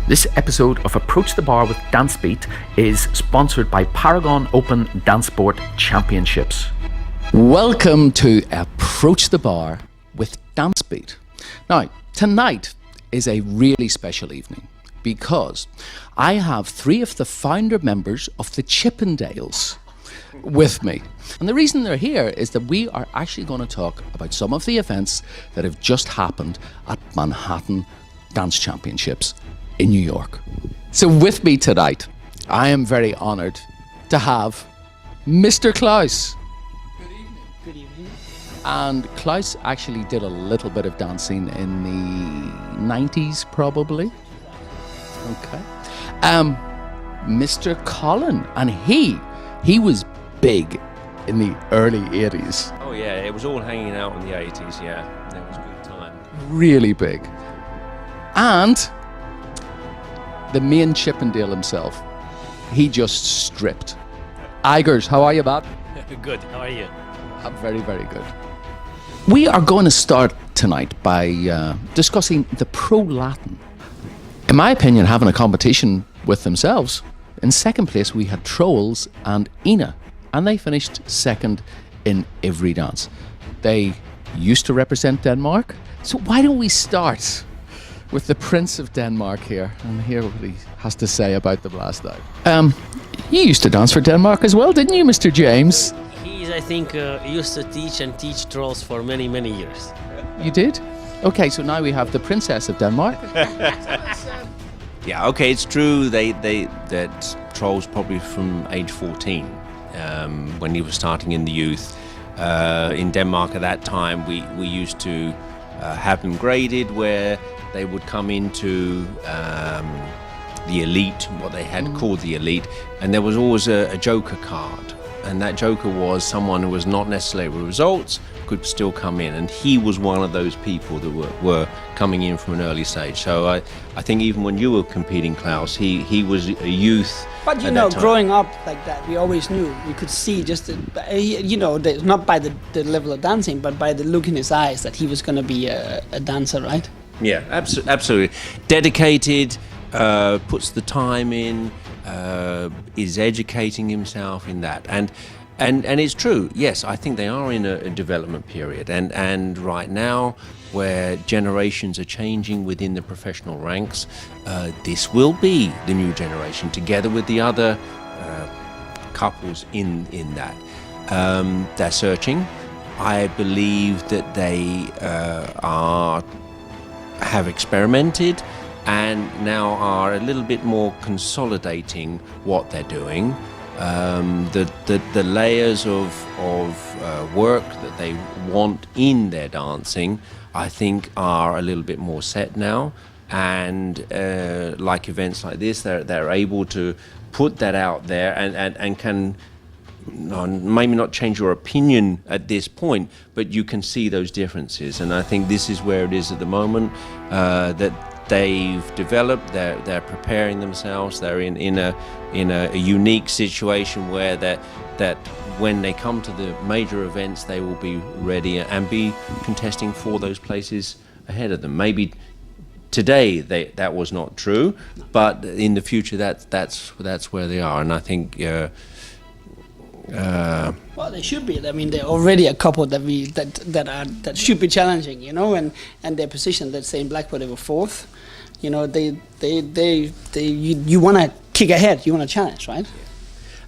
This episode of Approach the Bar with DanceBeat is sponsored by Paragon Open Dancesport Championships. Welcome to Approach the Bar with DanceBeat. Now, tonight is a really special evening because I have three of the founder members of the Chippendales with me. And the reason they're here is that we are actually going to talk about some of the events that have just happened at Manhattan Dance Championships in New York. So with me tonight, I am very honoured to have Mr. Klaus. Good evening. Good evening. And Klaus actually did a little bit of dancing in the 90s, probably. Okay. Mr. Colin, and he was big in the early 80s. Oh yeah, it was all hanging out in the 80s, yeah. It was a good time. Really big. And the main Chippendale himself, he just stripped. Igers, how are you, Bob? Good, how are you? I'm very, very good. We are going to start tonight by discussing the Pro Latin. In my opinion, having a competition with themselves. In second place, we had Trolls and Ina, and they finished second in every dance. They used to represent Denmark, so why don't we start with the Prince of Denmark here, and hear what he has to say about them last night. You used to dance for Denmark as well, didn't you, Mr. James? I think, used to teach Trolls for many, many years. You did? Okay, so now we have the Princess of Denmark. Yeah, okay, it's true that Trolls probably from age 14, when he was starting in the youth. In Denmark at that time, we used to have them graded where they would come into the elite, what they had called the elite, and there was always a joker card. And that joker was someone who was not necessarily with results, could still come in. And he was one of those people that were coming in from an early stage. So I think even when you were competing, Klaus, he was a youth. But you know, growing up like that, we always knew, we could see just, not by the level of dancing, but by the look in his eyes that he was going to be a dancer, right? Yeah, absolutely. Dedicated, puts the time in, is educating himself in that. And it's true, yes, I think they are in a development period. And right now, where generations are changing within the professional ranks, this will be the new generation, together with the other couples in that. They're searching. I believe that they have experimented and now are a little bit more consolidating what they're doing. The layers of work that they want in their dancing, I think, are a little bit more set now. And like events like this, they're able to put that out there and can maybe not change your opinion at this point, but you can see those differences. And I think this is where it is at the moment, that they've developed, they're preparing themselves, they're in a unique situation where that when they come to the major events, they will be ready and be contesting for those places ahead of them. Maybe today that was not true, but in the future that's where they are. And I think well, they should be. I mean, they're already a couple that should be challenging, and their position. Let's say in Blackpool they were fourth. You want to kick ahead. You want to challenge, right?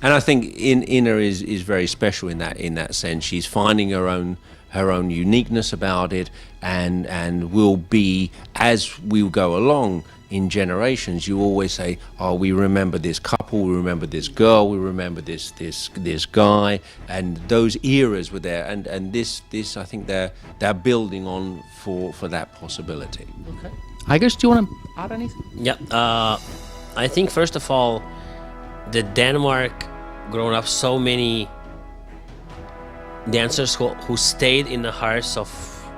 And I think Ina is very special in that sense. She's finding her own uniqueness about it, and will be, as we go along in generations, you always say, oh, we remember this couple, we remember this girl, we remember this guy, and those eras were there, and this I think they're building on for that possibility. Okay. Igers, do you want to add anything? Yeah, I think first of all, the Denmark grown up so many dancers who stayed in the hearts of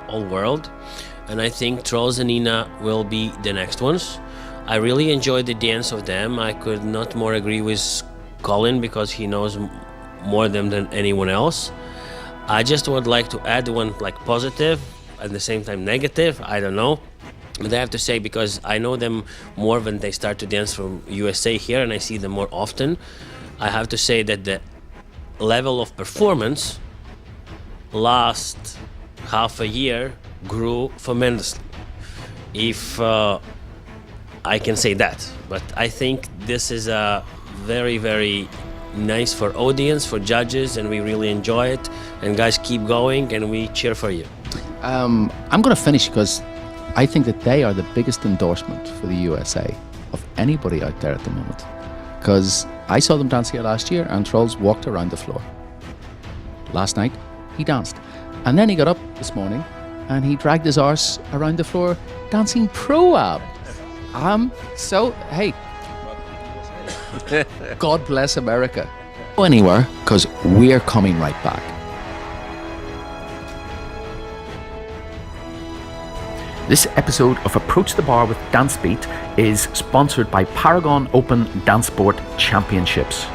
all world, and I think Trolls and Ina will be the next ones. I really enjoyed the dance of them. I could not more agree with Colin because he knows more them than anyone else. I just would like to add one like positive at the same time negative, I don't know. But I have to say, because I know them more when they start to dance from USA here, and I see them more often, I have to say that the level of performance last half a year grew tremendously, if I can say that. But I think this is a very, very nice for audience, for judges, and we really enjoy it. And guys, keep going, and we cheer for you. I'm going to finish because I think that they are the biggest endorsement for the USA of anybody out there at the moment. Because I saw them dance here last year, and Trolls walked around the floor. Last night, he danced. And then he got up this morning, and he dragged his arse around the floor dancing pro-ab. So, hey, God bless America. Go anywhere, because we're coming right back. This episode of Approach the Bar with DanceBeat is sponsored by Paragon Open Dance Sport Championships.